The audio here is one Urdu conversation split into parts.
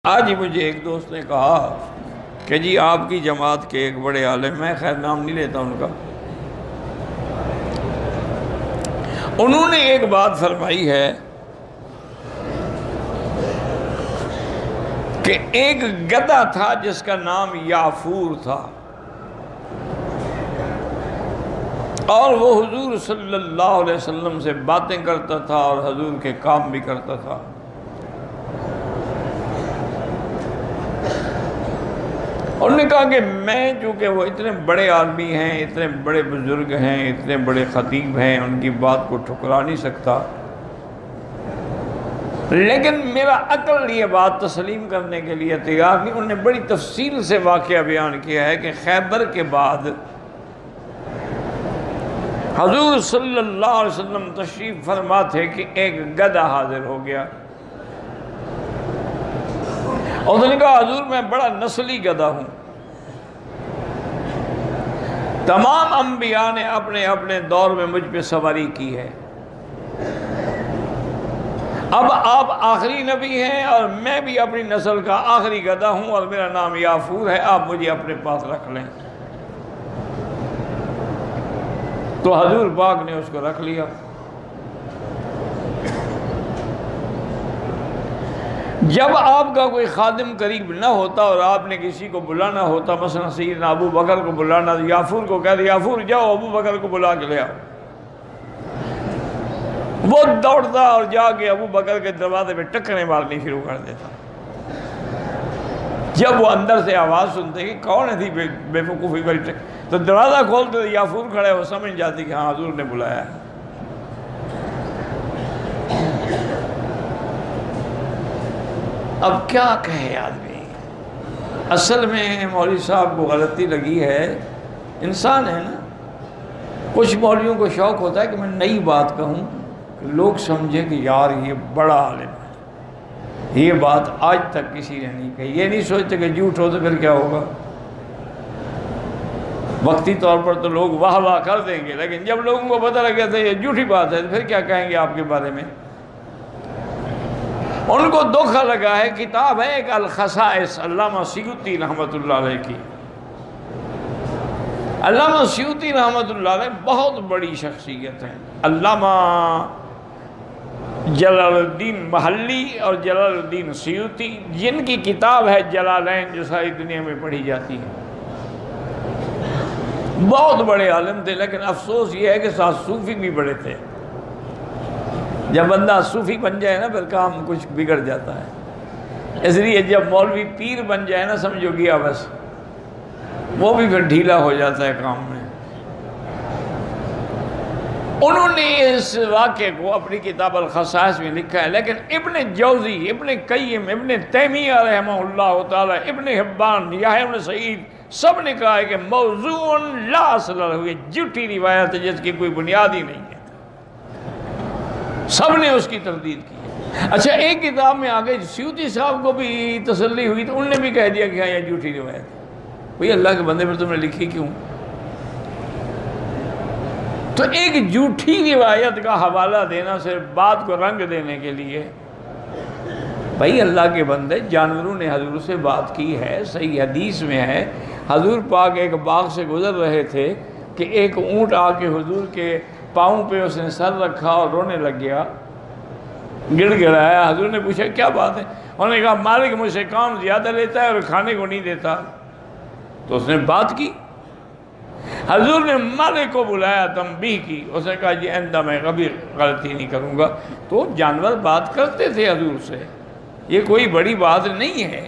آج ہی مجھے ایک دوست نے کہا کہ جی آپ کی جماعت کے ایک بڑے عالم، میں خیر نام نہیں لیتا ان کا، انہوں نے ایک بات فرمائی ہے کہ ایک گدھا تھا جس کا نام یافور تھا، اور وہ حضور صلی اللہ علیہ وسلم سے باتیں کرتا تھا اور حضور کے کام بھی کرتا تھا۔ انہوں نے کہا کہ میں چونکہ وہ اتنے بڑے عالمی ہیں، اتنے بڑے بزرگ ہیں، اتنے بڑے خطیب ہیں، ان کی بات کو ٹھکرا نہیں سکتا، لیکن میرا عقل یہ بات تسلیم کرنے کے لیے تیار نہیں۔ انہوں نے بڑی تفصیل سے واقعہ بیان کیا ہے کہ خیبر کے بعد حضور صلی اللہ علیہ وسلم تشریف فرما تھے کہ ایک گدھا حاضر ہو گیا، اور انہوں نے کہا حضور میں بڑا نسلی گدھا ہوں، تمام انبیاء نے اپنے اپنے دور میں مجھ پہ سواری کی ہے، اب آپ آخری نبی ہیں اور میں بھی اپنی نسل کا آخری گدھا ہوں اور میرا نام یافور ہے، آپ مجھے اپنے پاس رکھ لیں۔ تو حضور پاک نے اس کو رکھ لیا۔ جب آپ کا کوئی خادم قریب نہ ہوتا اور آپ نے کسی کو بلانا ہوتا، مثلا سیدنا ابو بکر کو بلانا، یافور کو کہہ دے یافور جاؤ ابو بکر کو بلا کے لے آؤ، وہ دوڑتا اور جا کے ابو بکر کے دروازے پہ ٹکریں مارنی شروع کر دیتا۔ جب وہ اندر سے آواز سنتے کہ کون ہے تھی بے وقوفی والی، تو دروازہ کھولتے یافور کھڑے، وہ سمجھ جاتی کہ ہاں حضور نے بلایا ہے۔ اب کیا کہے آدمی، اصل میں مولوی صاحب کو غلطی لگی ہے، انسان ہے نا، کچھ مولویوں کو شوق ہوتا ہے کہ میں نئی بات کہوں کہ لوگ سمجھیں کہ یار یہ بڑا عالم ہے، یہ بات آج تک کسی نے نہیں کہی۔ یہ نہیں سوچتے کہ جھوٹ ہو تو پھر کیا ہوگا، وقتی طور پر تو لوگ واہ واہ کر دیں گے، لیکن جب لوگوں کو پتہ لگ جاتا ہے یہ جھوٹی بات ہے تو پھر کیا کہیں گے آپ کے بارے میں۔ ان کو دکھ لگا ہے، کتاب ہے ایک الخصائص علامہ سیوطی رحمۃ اللہ علیہ کی۔ علامہ سیوطی رحمۃ اللہ علیہ بہت بڑی شخصیت ہیں، علامہ جلال الدین محلی اور جلال الدین سیوطی، جن کی کتاب ہے جلالین جو ساری دنیا میں پڑھی جاتی ہے، بہت بڑے عالم تھے، لیکن افسوس یہ ہے کہ ساتھ صوفی بھی بڑے تھے۔ جب بندہ صوفی بن جائے نا پھر کام کچھ بگڑ جاتا ہے، اس لیے جب مولوی پیر بن جائے نا سمجھو گیا بس، وہ بھی پھر ڈھیلا ہو جاتا ہے کام میں۔ انہوں نے اس واقعے کو اپنی کتاب الخصائص میں لکھا ہے، لیکن ابن جوزی، ابن قیم، ابن تیمیہ رحمہ اللہ تعالی، ابن حبان، یحییٰ ابن سعید، سب نے کہا ہے کہ موضوع لا اصل لہ، یہ جھوٹی روایت ہے جس کی کوئی بنیاد ہی نہیں ہے، سب نے اس کی تردید کی۔ اچھا ایک کتاب میں آگے سیوطی صاحب کو بھی تسلی ہوئی تو انہوں نے بھی کہہ دیا کہ ہاں یہ جھوٹی روایت ہے۔ بھئی اللہ کے بندے پر تم نے لکھی کیوں؟ تو ایک جھوٹی روایت کا حوالہ دینا صرف بات کو رنگ دینے کے لیے، بھئی اللہ کے بندے، جانوروں نے حضور سے بات کی ہے، صحیح حدیث میں ہے، حضور پاک ایک باغ سے گزر رہے تھے کہ ایک اونٹ آ کے حضور کے پاؤں پہ اس نے سر رکھا اور رونے لگ گیا، گڑ گڑایا۔ حضور نے پوچھا کیا بات ہے؟ انہوں نے کہا مالک مجھ سے کام زیادہ لیتا ہے اور کھانے کو نہیں دیتا۔ تو اس نے بات کی، حضور نے مالک کو بلایا، تنبیہ کی، اس نے کہا جی آئندہ میں کبھی غلطی نہیں کروں گا۔ تو جانور بات کرتے تھے حضور سے، یہ کوئی بڑی بات نہیں ہے۔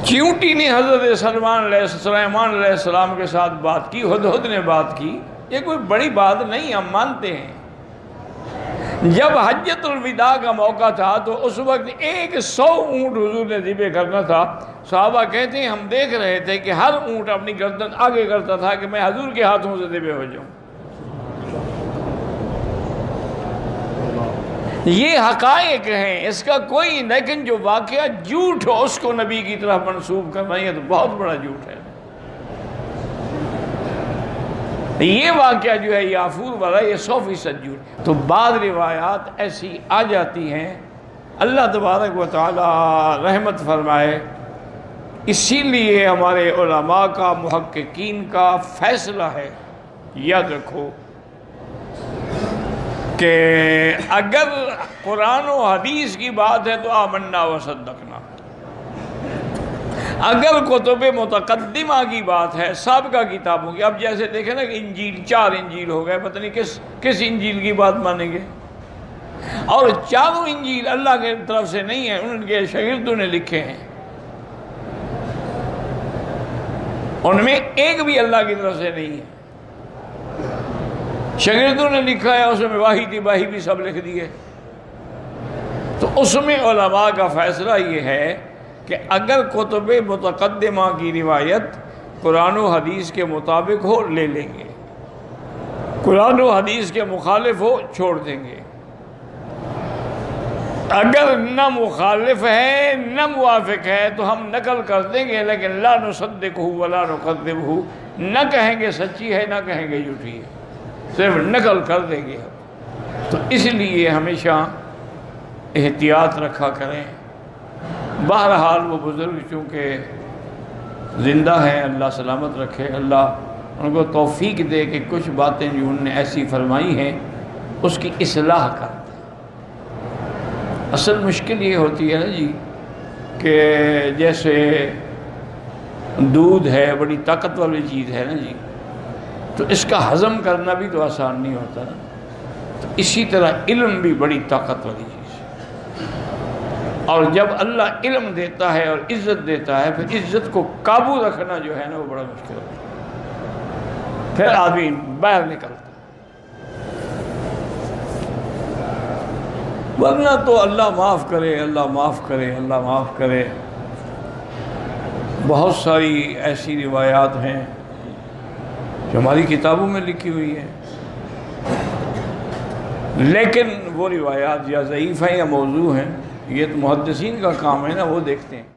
چیونٹی نے حضرت سلیمان علیہ السلام کے ساتھ بات کی، ہدہد نے بات کی، یہ کوئی بڑی بات نہیں، ہم مانتے ہیں۔ جب حجۃ الوداع کا موقع تھا تو اس وقت 100 اونٹ حضور نے ذبح کرنا تھا، صحابہ کہتے ہیں ہم دیکھ رہے تھے کہ ہر اونٹ اپنی گردن آگے کرتا تھا کہ میں حضور کے ہاتھوں سے ذبح ہو جاؤں۔ یہ حقائق ہیں، اس کا کوئی، لیکن جو واقعہ جھوٹ ہو اس کو نبی کی طرف منسوب کرنا یہ تو بہت بڑا جھوٹ ہے۔ یہ واقعہ جو ہے یافور والا، یہ 100% جھوٹ۔ تو بعض روایات ایسی آ جاتی ہیں اللہ تبارک و تعالی رحمت فرمائے۔ اسی لیے ہمارے علماء کا، محققین کا فیصلہ ہے، یاد رکھو کہ اگر قرآن و حدیث کی بات ہے تو آمنا و صدقنا، اگر کتب متقدمہ کی بات ہے، سابقہ کتابوں کی، اب جیسے دیکھیں نا کہ انجیل، 4 انجیل ہو گئے، پتہ نہیں کس انجیل کی بات مانیں گے، اور چاروں انجیل اللہ کے طرف سے نہیں ہیں، ان کے شاگردوں نے لکھے ہیں، ان میں ایک بھی اللہ کی طرف سے نہیں ہے، شاگردوں نے لکھا ہے، اس میں واہی تھی، واہی بھی سب لکھ دیے۔ تو اس میں علماء کا فیصلہ یہ ہے کہ اگر کتب متقدمہ کی روایت قرآن و حدیث کے مطابق ہو لے لیں گے، قرآن و حدیث کے مخالف ہو چھوڑ دیں گے، اگر نہ مخالف ہے نہ موافق ہے تو ہم نقل کر دیں گے، لیکن لا نصدقہ ولا نکذبہ، نہ کہیں گے سچی ہے نہ کہیں گے جھوٹی ہے، صرف نقل کر دیں گے ہم۔ تو اس لیے ہمیشہ احتیاط رکھا کریں۔ بہرحال وہ بزرگ چونکہ زندہ ہیں، اللہ سلامت رکھے، اللہ ان کو توفیق دے کہ کچھ باتیں جو انہوں نے ایسی فرمائی ہیں اس کی اصلاح کر دیں۔ اصل مشکل یہ ہوتی ہے نا جی کہ جیسے دودھ ہے، بڑی طاقت والی چیز ہے نا جی، تو اس کا ہضم کرنا بھی تو آسان نہیں ہوتا نا، تو اسی طرح علم بھی بڑی طاقت والی چیز ہے، اور جب اللہ علم دیتا ہے اور عزت دیتا ہے، پھر عزت کو قابو رکھنا جو ہے نا وہ بڑا مشکل ہوتا ہے، پھر آدمی باہر نکلتا ہے، ورنہ تو اللہ معاف کرے، اللہ معاف کرے، اللہ معاف کرے۔ بہت ساری ایسی روایات ہیں جو ہماری کتابوں میں لکھی ہوئی ہیں، لیکن وہ روایات یا ضعیف ہیں یا موضوع ہیں، یہ تو محدثین کا کام ہے نا، وہ دیکھتے ہیں۔